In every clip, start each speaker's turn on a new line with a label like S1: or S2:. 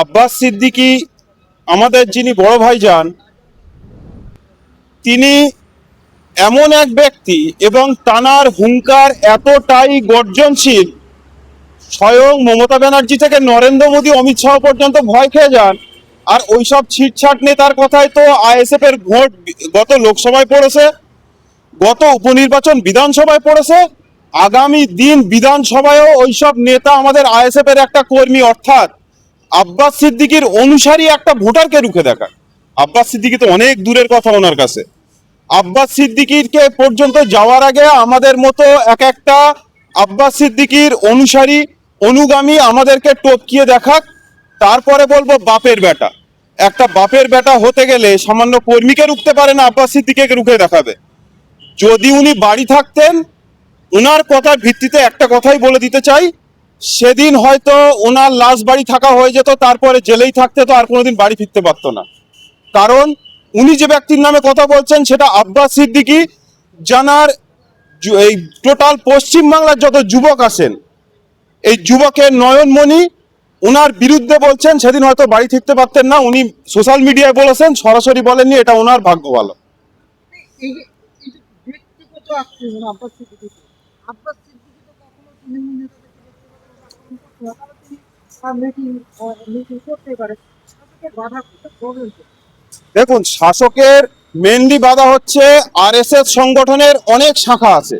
S1: আব্বাস সিদ্দিকী আমাদের যিনি বড় ভাইজান, তিনি এমন এক ব্যক্তি এবং তানার হুঙ্কার এতটাই গর্জনশীল, স্বয়ং মমতা ব্যানার্জি থেকে নরেন্দ্র মোদী, অমিত শাহ পর্যন্ত ভয় খেয়ে যান। আর ওইসব ছিটছাট নেতার কথায় তো আইএসএফ এর ভোট গত লোকসভায় পড়েছে, গত উপনির্বাচন বিধানসভায় পড়েছে, আগামী দিন বিধানসভায়ও ওইসব নেতা আমাদের আইএসএফ এর একটা কর্মী অর্থাৎ আব্বাস সিদ্দিকীর অনুসারী একটা ভোটারকে রুখে দেখায়। আব্বাস সিদ্দিকী তো অনেক দূরের কথা ওনার কাছে। আব্বাস সিদ্দিকীকে পর্যন্ত যাওয়ার আগে আমাদের মতো এক একটা আব্বাস সিদ্দিকীর অনুসারী অনুগামী আমাদেরকে টপকিয়ে দেখাক, তারপরে বলবো বাপের বেটা। একটা বাপের বেটা হতে গেলে সামান্য কর্মীকে রুখতে পারে না, আব্বাস সিদ্দিকীকে রুখে দেখাবে। যদি উনি বাড়ি থাকতেন, ওনার কথার ভিত্তিতে একটা কথাই বলে দিতে চাই, সেদিন হয়তো ওনার লাশ বাড়ি থাকা হয়ে যেত, তারপরে জেলেই থাকতে তো আর কোনোদিন বাড়ি ফিরতে পারতো না। কারণ উনি যে ব্যক্তির নামে কথা বলছেন সেটা আব্বাস সিদ্দিকী, জানার এই টোটাল পশ্চিমবাংলার যত যুবক আছেন, এই যুবকের নয়নমণি, ওনার বিরুদ্ধে বলছেন। সেদিন হয়তো বাড়ি ফিরতে পারতেন না, উনি সোশ্যাল মিডিয়ায় বলেছেন, সরাসরি বলেননি, এটা ওনার ভাগ্য ভালো। দেখুন, শাসকের মেনলি বাধা হচ্ছে আরএসএস সংগঠনের অনেক শাখা আছে,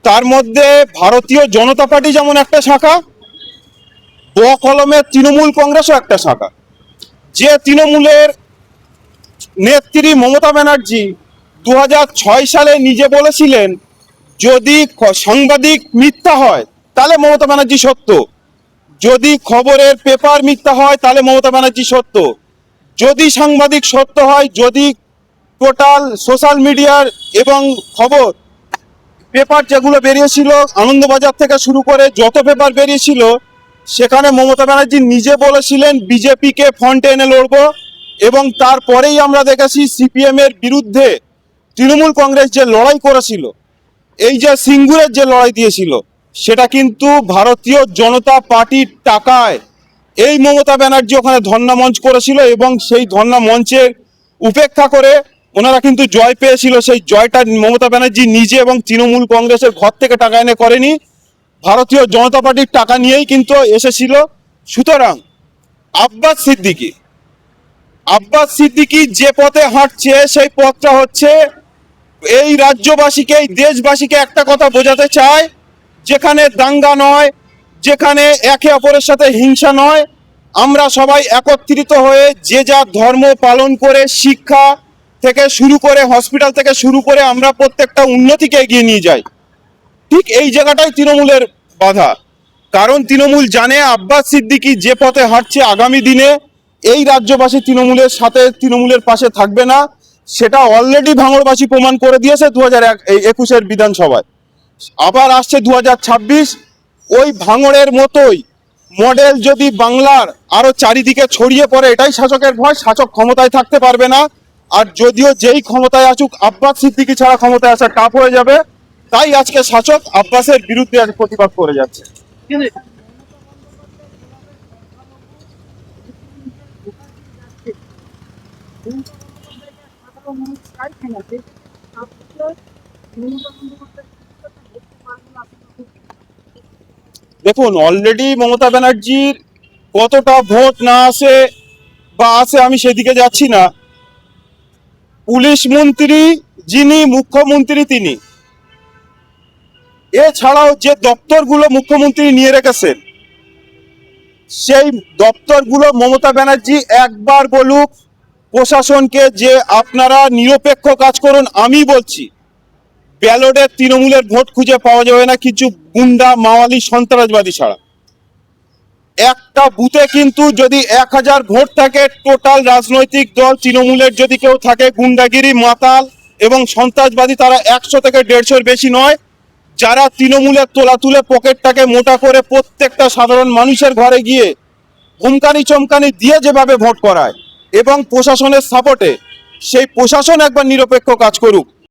S1: তার মধ্যে ভারতীয় জনতা পার্টি যেমন একটা শাখা, ব কলমের তৃণমূল কংগ্রেসও একটা শাখা। যে তৃণমূলের নেত্রী মমতা ব্যানার্জি 2006 সালে নিজে বলেছিলেন, যদি সাংবাদিক মিথ্যা হয় তাহলে মমতা ব্যানার্জি সত্য, যদি খবরের পেপার মিথ্যা হয় তাহলে মমতা ব্যানার্জি সত্য, যদি সাংবাদিক সত্য হয়, যদি টোটাল সোশ্যাল মিডিয়ার এবং খবর পেপার যেগুলো বেরিয়েছিল, আনন্দবাজার থেকে শুরু করে যত পেপার বেরিয়েছিল, সেখানে মমতা ব্যানার্জি নিজে বলেছিলেন বিজেপিকে ফ্রন্টে এনে লড়বো। এবং তারপরেই আমরা দেখেছি সিপিএম এর বিরুদ্ধে তৃণমূল কংগ্রেস যে লড়াই করেছিল, এই যে সিঙ্গুরের যে লড়াই দিয়েছিল, সেটা কিন্তু ভারতীয় জনতা পার্টির টাকায় এই মমতা ব্যানার্জি ওখানে ধর্ণা মঞ্চ করেছিল এবং সেই ধর্ণা মঞ্চের উপেক্ষা করে ওনারা কিন্তু জয় পেয়েছিল। সেই জয়টা মমতা ব্যানার্জি নিজে এবং তৃণমূল কংগ্রেসের ঘর থেকে টাকা এনে করেনি, ভারতীয় জনতা পার্টির টাকা নিয়েই কিন্তু এসেছিল। সুতরাং আব্বাস সিদ্দিকী যে পথে হাঁটছে, সেই পথটা হচ্ছে এই রাজ্যবাসীকে, এই দেশবাসীকে একটা কথা বোঝাতে চায়, যেখানে দাঙ্গা নয়, যেখানে একে অপরের সাথে হিংসা নয়, আমরা সবাই একত্রিত হয়ে যে যা ধর্ম পালন করে, শিক্ষা থেকে শুরু করে হসপিটাল থেকে শুরু করে আমরা প্রত্যেকটা উন্নতিকে এগিয়ে নিয়ে যাই। ঠিক এই জায়গাটাই তৃণমূলের বাধা। কারণ তৃণমূল জানে আব্বাস সিদ্দিকী যে পথে হাঁটছে, আগামী দিনে এই রাজ্যবাসী তৃণমূলের সাথে, তৃণমূলের পাশে থাকবে না। সেটা অলরেডি ভাঙড়বাসী প্রমাণ করে দিয়েছে 2021 বিধানসভায়। আবার আসছে 2026, ওই ভাঙড়ের মতোই মডেল যদি বাংলার আরো চারিদিকে ছড়িয়ে পড়ে, এটাই শাসকের ভয়, শাসক ক্ষমতায় থাকতে পারবে না। আর যদিও যেই ক্ষমতায় আসুক, আব্বাস সিদ্দিকী ছাড়া ক্ষমতায় আসা টাফ হয়ে যাবে। তাই আজকে শাসক আব্বাসের বিরুদ্ধে আজ প্রতিবাদ করে যাচ্ছে। দেখুন, অলরেডি মমতা ব্যানার্জির কতটা ভোট না আসে বা আসে আমি সেদিকে যাচ্ছি না। পুলিশ মন্ত্রী যিনি মুখ্যমন্ত্রী, তিনি এছাড়াও যে দপ্তরগুলো মুখ্যমন্ত্রী নিয়ে রেখেছেন, সেই দপ্তরগুলো মমতা ব্যানার্জি একবার বলুক প্রশাসনকে যে আপনারা নিরপেক্ষ কাজ করুন। আমি বলছি, ব্যালটে তৃণমূলের ভোট খুঁজে পাওয়া যাবে না কিছু গুন্ডা, মাওয়ালি, সন্ত্রাসবাদী ছাড়া। একটা বুথে কিন্তু যদি 1000 ভোট থাকে, টোটাল রাজনৈতিক দল তৃণমূলের যদি কেউ থাকে গুন্ডাগিরি, মাতাল এবং সন্ত্রাসবাদী, তারা 100 থেকে 150-এর বেশি নয়। যারা তৃণমূলের তোলা তুলে পকেটটাকে মোটা করে প্রত্যেকটা সাধারণ মানুষের ঘরে গিয়ে হুমকানি চমকানি দিয়ে যেভাবে ভোট করায় এবং প্রশাসনের সাপোর্টে, সেই প্রশাসন একবার নিরপেক্ষ কাজ করুক।